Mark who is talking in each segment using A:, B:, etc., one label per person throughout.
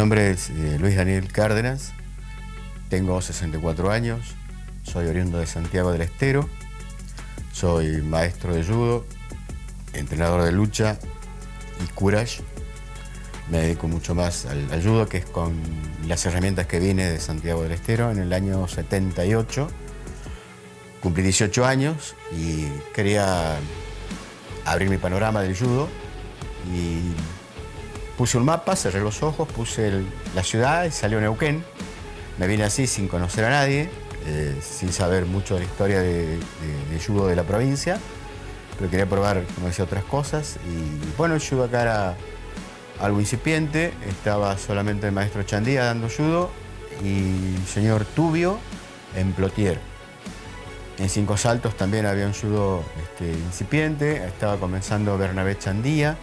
A: nombre es Luis Daniel Cárdenas, tengo 64 años, soy oriundo de Santiago del Estero, soy maestro de judo, entrenador de lucha y courage. Me dedico mucho más al judo, que es con las herramientas que vine de Santiago del Estero en el año 78. Cumplí 18 años y quería abrir mi panorama del judo y puse un mapa, cerré los ojos, puse la ciudad y salió Neuquén. Me vine así sin conocer a nadie, sin saber mucho de la historia de judo de la provincia, pero quería probar, como decía, otras cosas. Y bueno, el judo acá era algo incipiente, estaba solamente el maestro Chandía dando judo y el señor Tubio en Plotier. En Cinco Saltos también había un judo incipiente, estaba comenzando Bernabé Chandía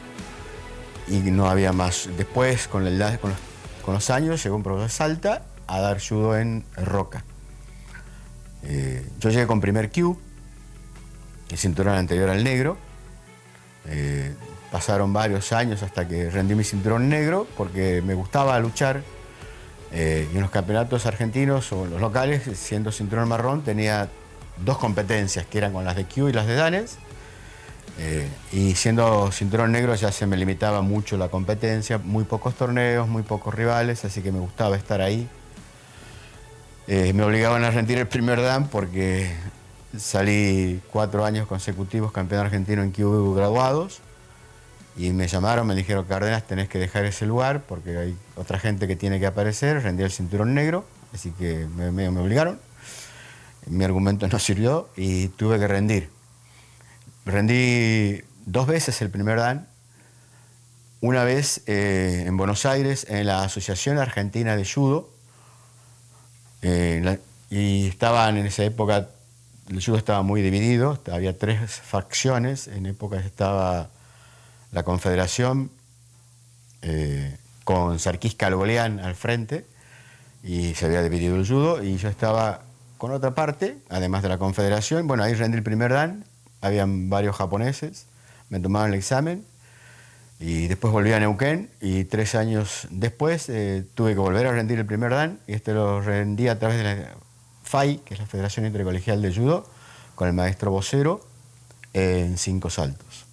A: y no había más. Después, con los años, llegó un profesor de Salta a dar judo en Roca. Yo llegué con primer Q, el cinturón anterior al negro. Pasaron varios años hasta que rendí mi cinturón negro porque me gustaba luchar. Y en los campeonatos argentinos o los locales, siendo cinturón marrón, tenía dos competencias, que eran con las de Q y las de danes. Y siendo cinturón negro ya se me limitaba mucho la competencia, muy pocos torneos, muy pocos rivales, así que me gustaba estar ahí. Me obligaban a rendir el primer dan porque salí 4 años consecutivos campeón argentino en Q graduados y me llamaron, me dijeron: Cárdenas, tenés que dejar ese lugar porque hay otra gente que tiene que aparecer. Rendí el cinturón negro, así que me obligaron. Mi argumento no sirvió y tuve que rendir. Rendí 2 veces el primer dan. Una vez en Buenos Aires, en la Asociación Argentina de Judo. Y estaban en esa época, el judo estaba muy dividido, había 3 facciones. En época estaba la Confederación con Sarkis Calgolián al frente y se había dividido el judo, y yo estaba con otra parte, además de la Confederación. Bueno, ahí rendí el primer dan, habían varios japoneses, me tomaban el examen y después volví a Neuquén y 3 años después tuve que volver a rendir el primer dan, y lo rendí a través de la FAI, que es la Federación Intercolegial de Judo, con el maestro Vocero en Cinco Saltos.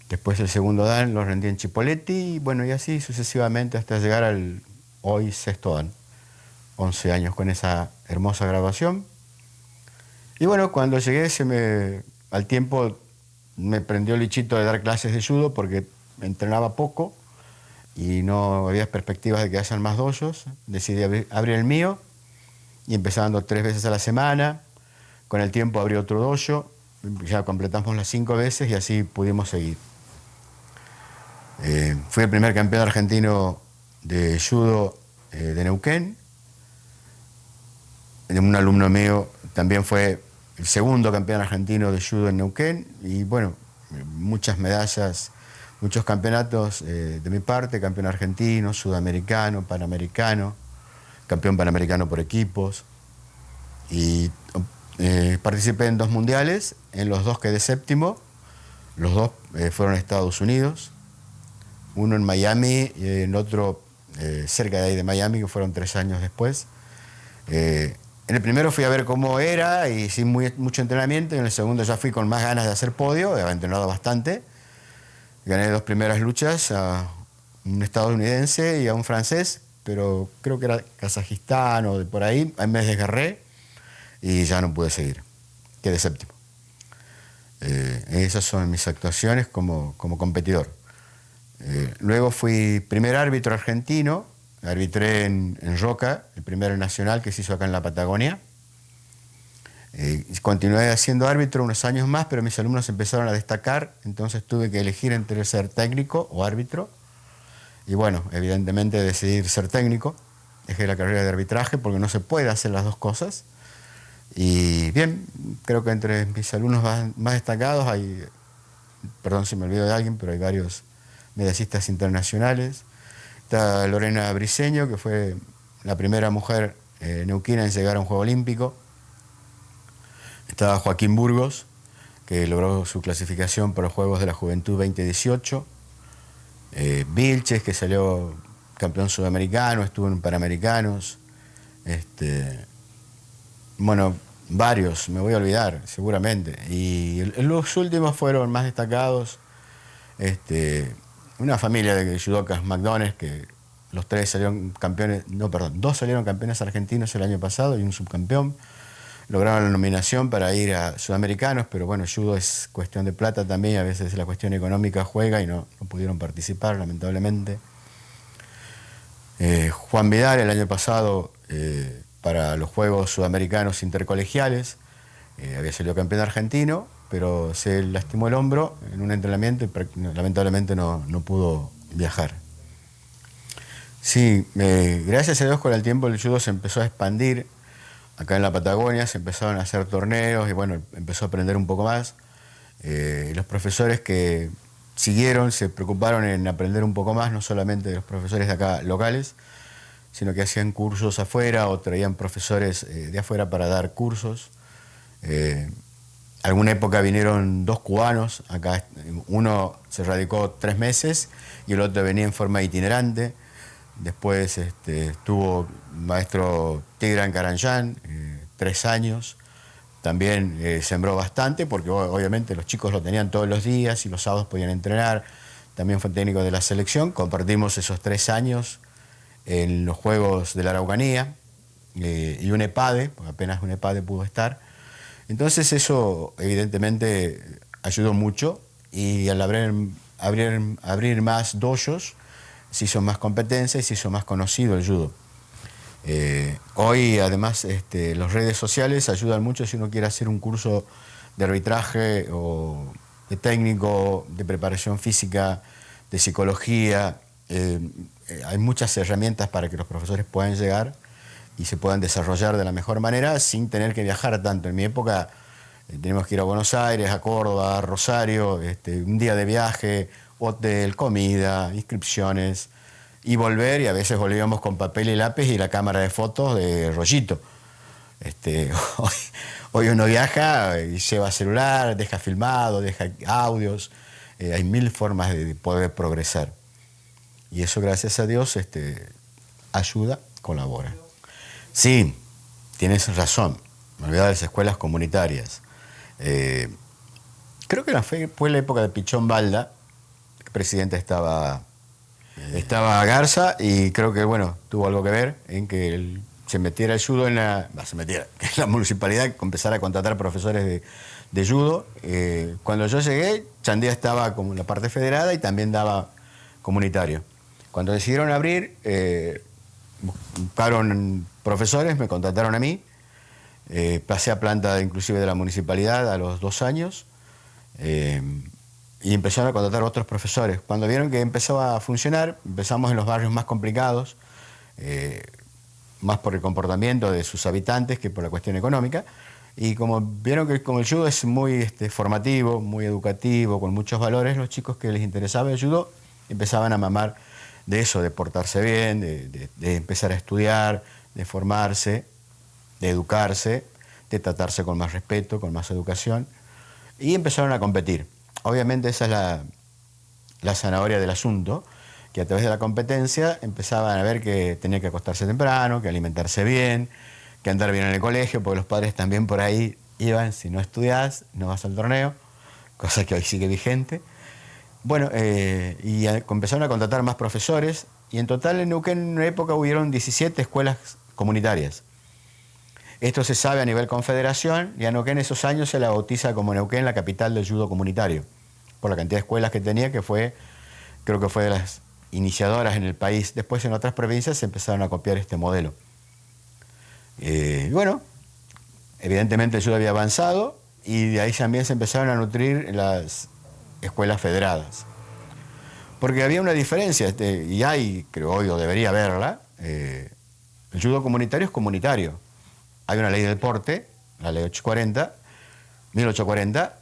A: Después el segundo dan lo rendí en Chipoleti y bueno, y así sucesivamente hasta llegar al hoy 6º dan. 11 años con esa hermosa graduación. Y bueno, cuando llegué al tiempo me prendió el bichito de dar clases de judo porque me entrenaba poco y no había perspectivas de que hayan más dojos. Decidí abrir el mío y empecé dando 3 veces a la semana. Con el tiempo abrí otro dojo, ya completamos las 5 veces y así pudimos seguir. Fui el primer campeón argentino de judo de Neuquén. Un alumno mío también fue el segundo campeón argentino de judo en Neuquén y bueno, muchas medallas, muchos campeonatos de mi parte: campeón argentino, sudamericano, panamericano, campeón panamericano por equipos, y participé en 2 mundiales. En los 2 quedé séptimo, los 2 fueron a Estados Unidos, uno en Miami y en otro cerca de ahí de Miami, que fueron 3 años después. En el primero fui a ver cómo era y sin mucho entrenamiento, y en el segundo ya fui con más ganas de hacer podio, había entrenado bastante. Gané 2 primeras luchas a un estadounidense y a un francés, pero creo que era Kazajistán o de por ahí. Ahí me desgarré y ya no pude seguir, quedé séptimo. Esas son mis actuaciones como competidor. Luego fui primer árbitro argentino. Arbitré en Roca, el primer nacional que se hizo acá en la Patagonia. Continué siendo árbitro unos años más, pero mis alumnos empezaron a destacar, entonces tuve que elegir entre ser técnico o árbitro. Y bueno, evidentemente decidí ser técnico. Dejé la carrera de arbitraje porque no se puede hacer las 2 cosas. Y bien, creo que entre mis alumnos más destacados hay, perdón si me olvido de alguien, pero hay varios medallistas internacionales. Está Lorena Briceño, que fue la primera mujer neuquina en llegar a un Juego Olímpico. Estaba Joaquín Burgos, que logró su clasificación para los Juegos de la Juventud 2018. Vilches, que salió campeón sudamericano, estuve en Panamericanos. Bueno, varios, me voy a olvidar, seguramente. Y los últimos fueron más destacados. Una familia de judocas McDonald's, que los tres salieron campeones, no, perdón, dos salieron campeones argentinos el año pasado y un subcampeón. Lograron la nominación para ir a Sudamericanos, pero bueno, judo es cuestión de plata también, a veces la cuestión económica juega y no pudieron participar, lamentablemente. Juan Vidal el año pasado para los Juegos Sudamericanos Intercolegiales había salido campeón argentino, pero se lastimó el hombro en un entrenamiento y lamentablemente no pudo viajar. Sí, gracias a Dios con el tiempo el judo se empezó a expandir. Acá en la Patagonia se empezaron a hacer torneos y bueno, empezó a aprender un poco más. Los profesores que siguieron se preocuparon en aprender un poco más, no solamente de los profesores de acá locales, sino que hacían cursos afuera o traían profesores de afuera para dar cursos. Alguna época vinieron dos cubanos, acá uno se radicó 3 meses y el otro venía en forma itinerante. Después estuvo maestro Tigran Karanjan, 3 años. También sembró bastante porque obviamente los chicos lo tenían todos los días y los sábados podían entrenar. También fue técnico de la selección. Compartimos esos 3 años en los Juegos de la Araucanía y un EPADE, porque apenas un EPADE pudo estar. Entonces eso evidentemente ayudó mucho y al abrir más dojos se hizo más competencia y se hizo más conocido el judo. Hoy además las redes sociales ayudan mucho si uno quiere hacer un curso de arbitraje o de técnico, de preparación física, de psicología. Hay muchas herramientas para que los profesores puedan llegar y se puedan desarrollar de la mejor manera sin tener que viajar tanto. En mi época teníamos que ir a Buenos Aires, a Córdoba, a Rosario, un día de viaje, hotel, comida, inscripciones, y volver, y a veces volvíamos con papel y lápiz y la cámara de fotos de rollito. Hoy uno viaja y lleva celular, deja filmado, deja audios, hay 1000 formas de poder progresar. Y eso, gracias a Dios, ayuda, colabora. Sí, tienes razón, me olvidaba de las escuelas comunitarias. Creo que fue la época de Pichón Balda, el presidente estaba Garza, y creo que bueno, tuvo algo que ver en que se metiera el judo que la municipalidad empezara a contratar profesores de judo. Cuando yo llegué, Chandía estaba como en la parte federada y también daba comunitario. Cuando decidieron abrir, buscaron profesores, me contrataron a mí, pasé a planta inclusive de la municipalidad a los 2 años, y empezaron a contratar otros profesores. Cuando vieron que empezaba a funcionar, empezamos en los barrios más complicados, más por el comportamiento de sus habitantes que por la cuestión económica, y como vieron que como el judo es muy formativo, muy educativo, con muchos valores, los chicos que les interesaba el judo empezaban a mamar de eso, de portarse bien, de empezar a estudiar, de formarse, de educarse, de tratarse con más respeto, con más educación, y empezaron a competir. Obviamente esa es la zanahoria del asunto, que a través de la competencia empezaban a ver que tenía que acostarse temprano, que alimentarse bien, que andar bien en el colegio, porque los padres también por ahí iban, si no estudiás, no vas al torneo, cosa que hoy sigue vigente. Bueno, y empezaron a contratar más profesores, y en total en Neuquén en una época hubieron 17 escuelas comunitarias. Esto se sabe a nivel confederación, y a Neuquén esos años se la bautiza como Neuquén la capital del judo comunitario, por la cantidad de escuelas que tenía, que creo que fue de las iniciadoras en el país. Después en otras provincias se empezaron a copiar este modelo. Y bueno, evidentemente el judo había avanzado, y de ahí también se empezaron a nutrir las escuelas federadas. Porque había una diferencia, y hay, creo hoy, o debería haberla, el judo comunitario es comunitario. Hay una ley de deporte, la ley 1840,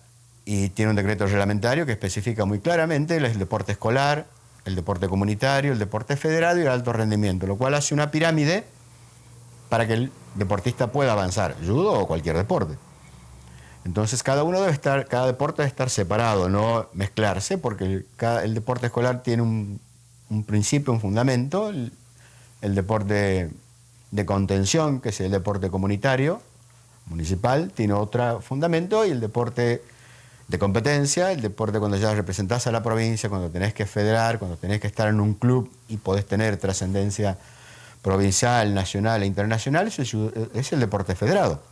A: y tiene un decreto reglamentario que especifica muy claramente el deporte escolar, el deporte comunitario, el deporte federado y el alto rendimiento, lo cual hace una pirámide para que el deportista pueda avanzar, judo o cualquier deporte. Entonces cada deporte debe estar separado, no mezclarse, porque el deporte escolar tiene un un principio, un fundamento. El deporte de contención, que es el deporte comunitario, municipal, tiene otro fundamento, y el deporte de competencia, el deporte cuando ya representás a la provincia, cuando tenés que federar, cuando tenés que estar en un club y podés tener trascendencia provincial, nacional e internacional, es el deporte federado.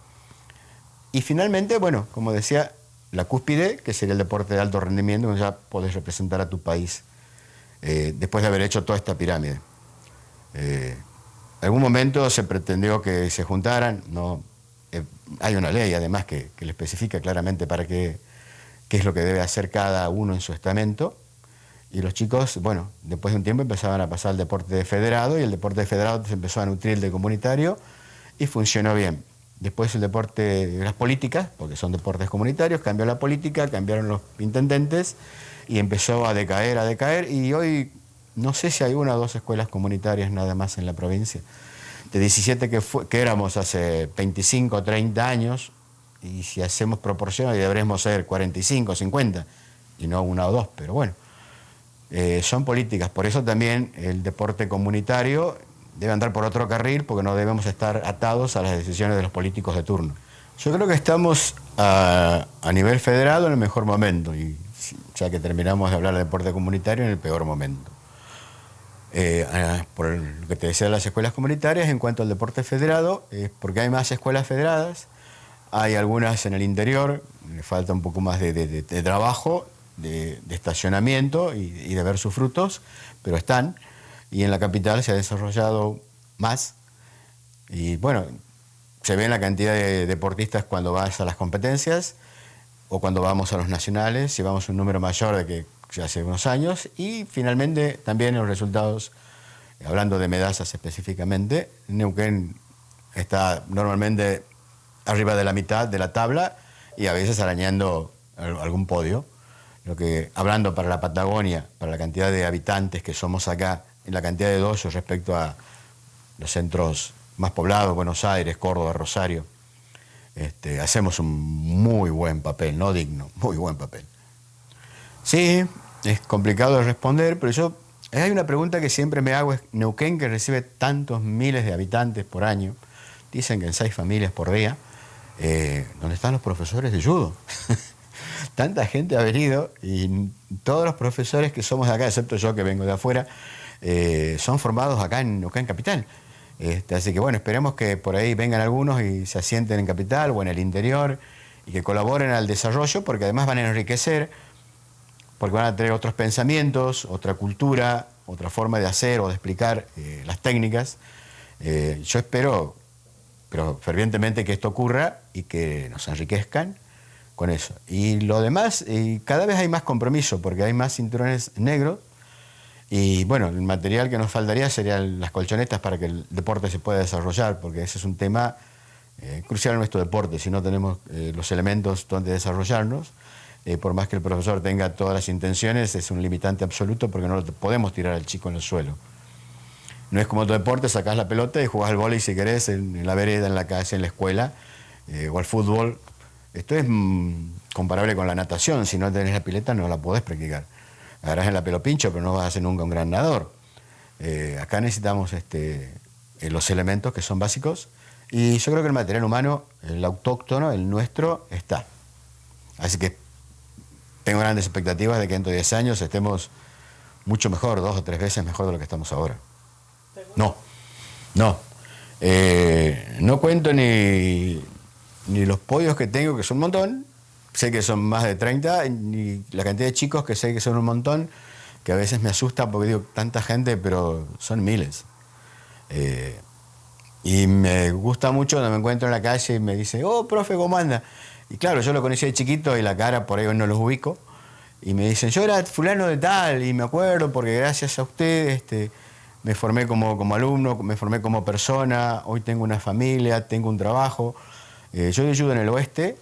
A: Y finalmente, bueno, como decía, la cúspide, que sería el deporte de alto rendimiento, donde ya podés representar a tu país después de haber hecho toda esta pirámide. En algún momento se pretendió que se juntaran, no, hay una ley además que le especifica claramente para qué es lo que debe hacer cada uno en su estamento, y los chicos, bueno, después de un tiempo empezaban a pasar al deporte federado, y el deporte federado se empezó a nutrir de comunitario y funcionó bien. Después el deporte de las políticas, porque son deportes comunitarios, cambió la política, cambiaron los intendentes y empezó a decaer, y hoy no sé si hay una o dos escuelas comunitarias nada más en la provincia. De 17 que éramos hace 25 o 30 años, y si hacemos proporciones deberemos ser 45 o 50, y no una o dos, pero bueno, son políticas. Por eso también el deporte comunitario debe andar por otro carril, porque no debemos estar atados a las decisiones de los políticos de turno. Yo creo que estamos a nivel federal en el mejor momento, y ya que terminamos de hablar de deporte comunitario, en el peor momento. Por lo que te decía de las escuelas comunitarias, en cuanto al deporte federado, porque hay más escuelas federadas, hay algunas en el interior, le falta un poco más de trabajo, de estacionamiento y de ver sus frutos, pero están, y en la capital se ha desarrollado más, y bueno, se ve en la cantidad de deportistas cuando vas a las competencias o cuando vamos a los nacionales, llevamos un número mayor de que hace unos años, y finalmente también los resultados, hablando de medallas específicamente, Neuquén está normalmente arriba de la mitad de la tabla y a veces arañando algún podio. Lo que, hablando para la Patagonia, para la cantidad de habitantes que somos acá, en la cantidad de doyos respecto a los centros más poblados, Buenos Aires, Córdoba, Rosario, hacemos un muy buen papel, no digno, muy buen papel. Sí, es complicado de responder, pero hay una pregunta que siempre me hago, es Neuquén, que recibe tantos miles de habitantes por año, dicen que en 6 familias por día, ¿dónde están los profesores de judo? Tanta gente ha venido, y todos los profesores que somos de acá, excepto yo que vengo de afuera, son formados acá en Neuquén Capital. Así que bueno, esperemos que por ahí vengan algunos y se asienten en Capital o en el interior, y que colaboren al desarrollo, porque además van a enriquecer, porque van a tener otros pensamientos, otra cultura, otra forma de hacer o de explicar las técnicas. Yo espero, pero fervientemente, que esto ocurra y que nos enriquezcan con eso. Y lo demás, cada vez hay más compromiso, porque hay más cinturones negros, y bueno, el material que nos faltaría serían las colchonetas para que el deporte se pueda desarrollar, porque ese es un tema crucial en nuestro deporte. Si no tenemos los elementos donde desarrollarnos, por más que el profesor tenga todas las intenciones, es un limitante absoluto, porque no lo podemos tirar al chico en el suelo. No es como otro deporte, sacás la pelota y jugás al vóley si querés, en la vereda, en la calle, en la escuela, o al fútbol. Esto es comparable con la natación. Si no tenés la pileta no la podés practicar. Agarrás en la pelo pincho, pero no vas a ser nunca un gran nadador. Acá necesitamos los elementos que son básicos, y yo creo que el material humano, el autóctono, el nuestro, está. Así que tengo grandes expectativas de que dentro de 10 años estemos mucho mejor, 2 o 3 veces mejor de lo que estamos ahora. No cuento ni los podios que tengo, que son un montón, sé que son más de 30, ni la cantidad de chicos que sé que son un montón, que a veces me asusta porque digo, tanta gente, pero son miles. Y me gusta mucho cuando me encuentro en la calle y me dice, oh, profe, ¿cómo anda? Y claro, yo lo conocí de chiquito y la cara por ahí no los ubico, y me dicen, yo era fulano de tal, y me acuerdo porque gracias a usted me formé como alumno, me formé como persona, hoy tengo una familia, tengo un trabajo. Yo ayudo en el oeste,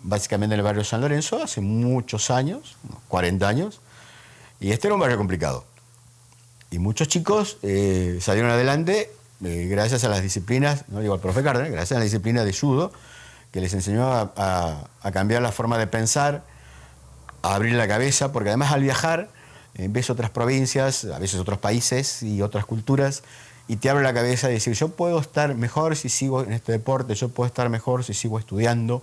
A: básicamente en el barrio San Lorenzo, hace muchos años, 40 años, y este era un barrio complicado. Y muchos chicos salieron adelante gracias a las disciplinas, no digo al profe Cárdenas, gracias a la disciplina de judo, que les enseñó a cambiar la forma de pensar, a abrir la cabeza, porque además al viajar ves otras provincias, a veces otros países y otras culturas, y te abre la cabeza de decir, yo puedo estar mejor si sigo en este deporte, yo puedo estar mejor si sigo estudiando,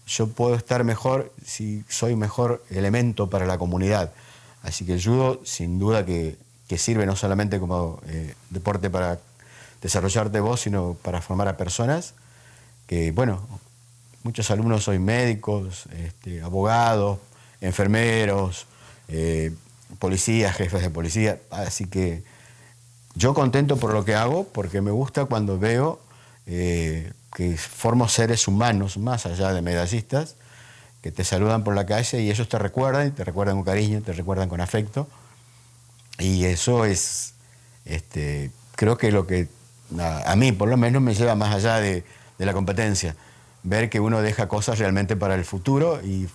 A: yo puedo estar mejor si soy mejor elemento para la comunidad. Así que el judo, sin duda que sirve no solamente como deporte para desarrollarte vos, sino para formar a personas que, bueno, muchos alumnos soy médicos, abogados, enfermeros, policías, jefes de policía, así que yo contento por lo que hago, porque me gusta cuando veo que formo seres humanos, más allá de medallistas, que te saludan por la calle y ellos te recuerdan con cariño, te recuerdan con afecto, y eso es, creo que lo que a mí por lo menos me lleva más allá de la competencia, ver que uno deja cosas realmente para el futuro y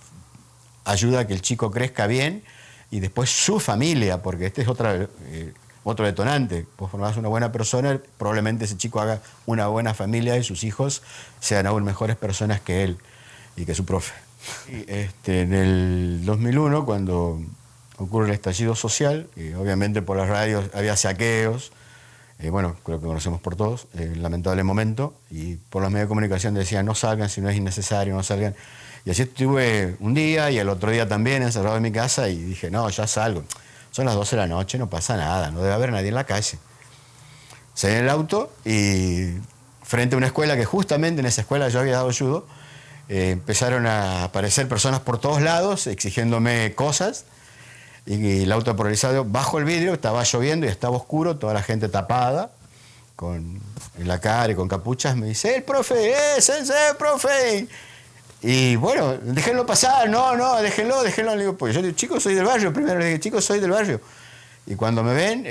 A: ayuda a que el chico crezca bien y después su familia, porque este es otro detonante. Vos formás una buena persona, probablemente ese chico haga una buena familia y sus hijos sean aún mejores personas que él y que su profe. En el 2001, cuando ocurre el estallido social, obviamente por las radios había saqueos, bueno, creo que conocemos por todos, lamentable momento, y por los medios de comunicación decían no salgan si no es innecesario, no salgan. Y así estuve un día y el otro día también encerrado en mi casa y dije, no, ya salgo. Son las 12 de la noche, no pasa nada, no debe haber nadie en la calle. Salí en el auto y frente a una escuela que justamente en esa escuela yo había dado judo, empezaron a aparecer personas por todos lados exigiéndome cosas y el auto polarizado, bajo el vidrio, estaba lloviendo y estaba oscuro, toda la gente tapada, en la cara y con capuchas, me dice, el profe, sensei, profe. Y bueno, déjenlo pasar, no, déjenlo. Le digo, pues yo digo, chicos, soy del barrio. Primero le dije, chicos, soy del barrio. Y cuando me ven,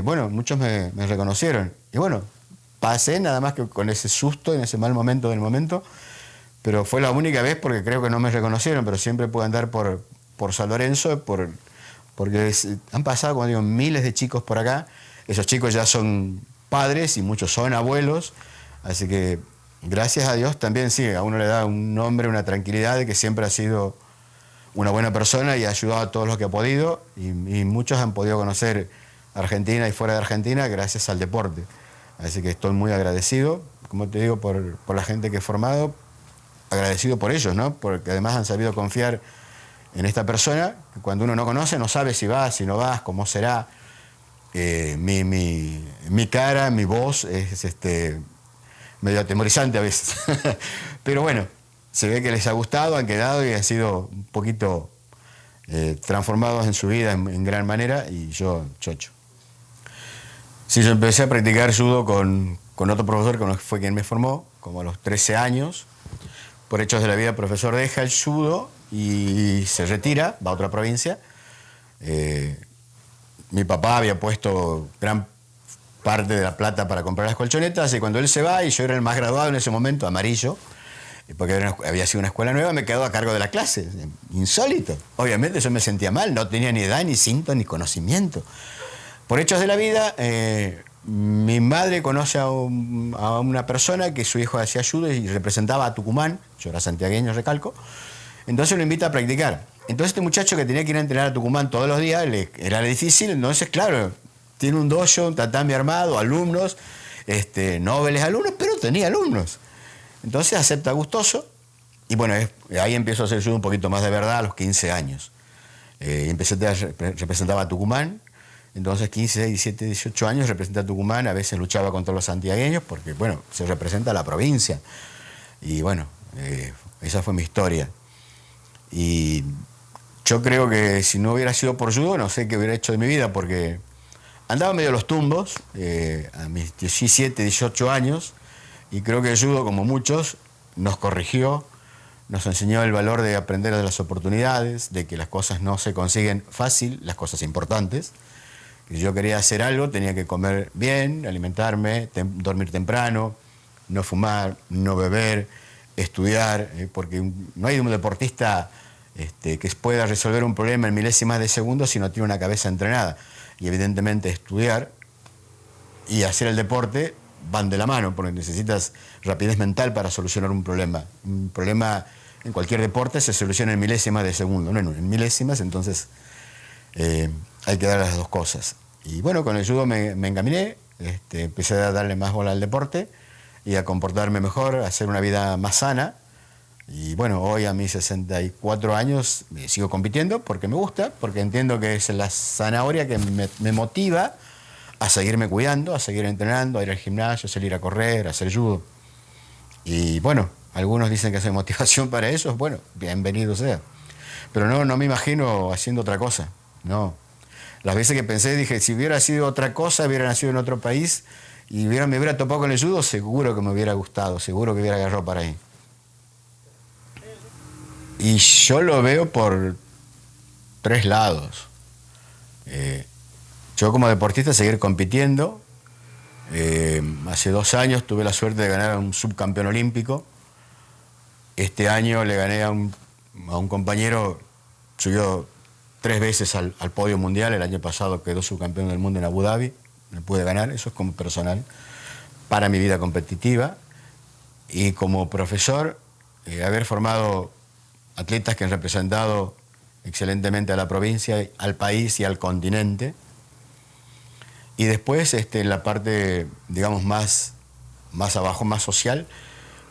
A: bueno, muchos me reconocieron. Y bueno, pasé nada más que con ese susto, en ese mal momento del momento. Pero fue la única vez porque creo que no me reconocieron, pero siempre pude andar por San Lorenzo, porque han pasado, como digo, miles de chicos por acá. Esos chicos ya son padres y muchos son abuelos. Así que gracias a Dios también sí, a uno le da un nombre, una tranquilidad de que siempre ha sido una buena persona y ha ayudado a todos los que ha podido y muchos han podido conocer Argentina y fuera de Argentina gracias al deporte. Así que estoy muy agradecido, como te digo, por la gente que he formado, agradecido por ellos, ¿no? Porque además han sabido confiar en esta persona, que cuando uno no conoce no sabe si vas, si no vas, cómo será. Mi cara, mi voz es medio atemorizante a veces. Pero bueno, se ve que les ha gustado, han quedado y han sido un poquito transformados en su vida en gran manera y yo, chocho. Sí, yo empecé a practicar judo con otro profesor que fue quien me formó, como a los 13 años. Por hechos de la vida, el profesor deja el judo y se retira, va a otra provincia. Mi papá había puesto gran parte de la plata para comprar las colchonetas y cuando él se va, y yo era el más graduado en ese momento, amarillo, porque había sido una escuela nueva, me quedo a cargo de la clase. Insólito. Obviamente yo me sentía mal, no tenía ni edad, ni cinto, ni conocimiento. Por hechos de la vida, mi madre conoce a una persona que su hijo hacía judo y representaba a Tucumán, yo era santiagueño, recalco, entonces lo invita a practicar. Entonces este muchacho que tenía que ir a entrenar a Tucumán todos los días, era difícil, entonces claro, tiene un dojo, un tatami armado, alumnos, nobles alumnos, pero tenía alumnos. Entonces acepta gustoso y bueno, ahí empiezo a hacer judo un poquito más de verdad a los 15 años. Representaba a Tucumán, entonces 15, 17, 18 años representé a Tucumán, a veces luchaba contra los santiagueños porque bueno, se representa a la provincia. Y bueno, esa fue mi historia. Y yo creo que si no hubiera sido por judo, no sé qué hubiera hecho de mi vida porque andaba medio a los tumbos a mis 17, 18 años y creo que el judo, como muchos, nos corrigió, nos enseñó el valor de aprender de las oportunidades, de que las cosas no se consiguen fácil, las cosas importantes. Si yo quería hacer algo, tenía que comer bien, alimentarme, dormir temprano, no fumar, no beber, estudiar, porque no hay un deportista que pueda resolver un problema en milésimas de segundo si no tiene una cabeza entrenada. Y evidentemente estudiar y hacer el deporte van de la mano, porque necesitas rapidez mental para solucionar un problema. Un problema en cualquier deporte se soluciona en milésimas de segundo, no en milésimas, entonces hay que dar las dos cosas. Y bueno, con el judo me encaminé, empecé a darle más bola al deporte y a comportarme mejor, a hacer una vida más sana. Y bueno, hoy a mis 64 años sigo compitiendo porque me gusta, porque entiendo que es la zanahoria que me motiva a seguirme cuidando, a seguir entrenando, a ir al gimnasio, a salir a correr, a hacer judo. Y bueno, algunos dicen que es motivación para eso, bueno, bienvenido sea. Pero no me imagino haciendo otra cosa, no. Las veces que pensé, dije, si hubiera sido otra cosa, hubiera nacido en otro país y me hubiera topado con el judo, seguro que me hubiera gustado, seguro que hubiera agarrado para ahí. Y yo lo veo por tres lados. Yo como deportista seguir compitiendo. Hace 2 años tuve la suerte de ganar a un subcampeón olímpico. Este año le gané a un compañero, subió 3 veces al podio mundial. El año pasado quedó subcampeón del mundo en Abu Dhabi. Me pude ganar, eso es como personal, para mi vida competitiva. Y como profesor, haber formado atletas que han representado excelentemente a la provincia, al país y al continente. Y después la parte, digamos, más abajo, más social,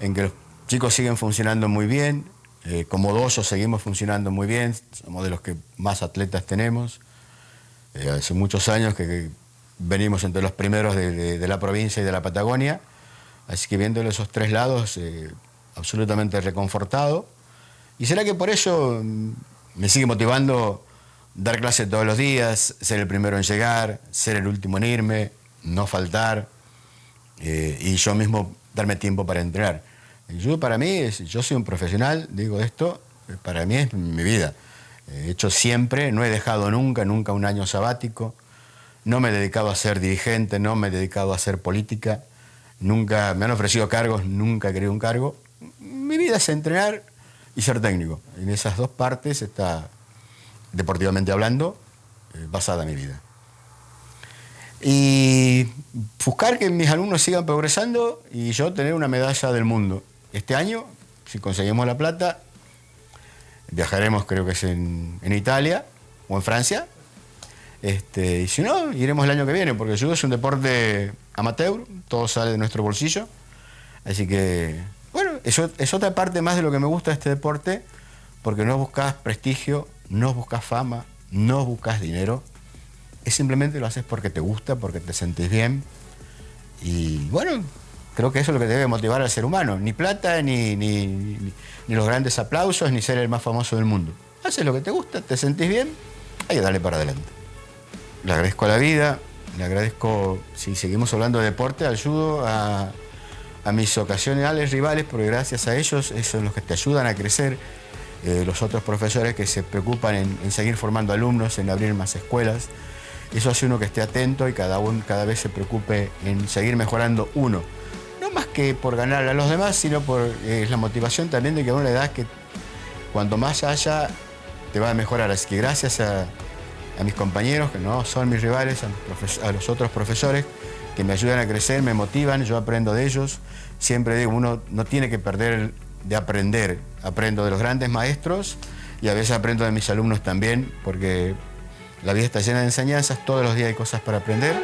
A: en que los chicos siguen funcionando muy bien, como dojo seguimos funcionando muy bien, somos de los que más atletas tenemos. Hace muchos años que venimos entre los primeros de la provincia y de la Patagonia, así que viéndolo esos tres lados, absolutamente reconfortado. Y será que por eso me sigue motivando dar clases todos los días, ser el primero en llegar, ser el último en irme, no faltar, y yo mismo darme tiempo para entrenar. El judo para mí, yo soy un profesional, digo esto, para mí es mi vida. He hecho siempre, no he dejado nunca un año sabático, no me he dedicado a ser dirigente, no me he dedicado a hacer política, nunca me han ofrecido cargos, nunca he querido un cargo. Mi vida es entrenar y ser técnico. En esas dos partes está, deportivamente hablando, basada mi vida. Y buscar que mis alumnos sigan progresando y yo tener una medalla del mundo. Este año, si conseguimos la plata, viajaremos, creo que es en Italia o en Francia. Y si no, iremos el año que viene, porque el judo es un deporte amateur, todo sale de nuestro bolsillo. Así que, bueno, eso es otra parte más de lo que me gusta de este deporte, porque no buscas prestigio, no buscas fama, no buscas dinero. Es simplemente lo haces porque te gusta, porque te sentís bien. Y bueno, creo que eso es lo que debe motivar al ser humano. Ni plata, ni los grandes aplausos, ni ser el más famoso del mundo. Haces lo que te gusta, te sentís bien, hay que darle para adelante. Le agradezco a la vida, le agradezco, si seguimos hablando de deporte, al judo, a mis ocasionales rivales, porque gracias a ellos, son los que te ayudan a crecer. Los otros profesores que se preocupan en seguir formando alumnos, en abrir más escuelas. Eso hace uno que esté atento y cada vez se preocupe en seguir mejorando uno. No más que por ganarle a los demás, sino por la motivación también de que a uno le da que cuanto más haya, te va a mejorar. Así que gracias a mis compañeros, que no son mis rivales, a los otros profesores, que me ayudan a crecer, me motivan, yo aprendo de ellos. Siempre digo, uno no tiene que perder de aprender. Aprendo de los grandes maestros y a veces aprendo de mis alumnos también, porque la vida está llena de enseñanzas, todos los días hay cosas para aprender.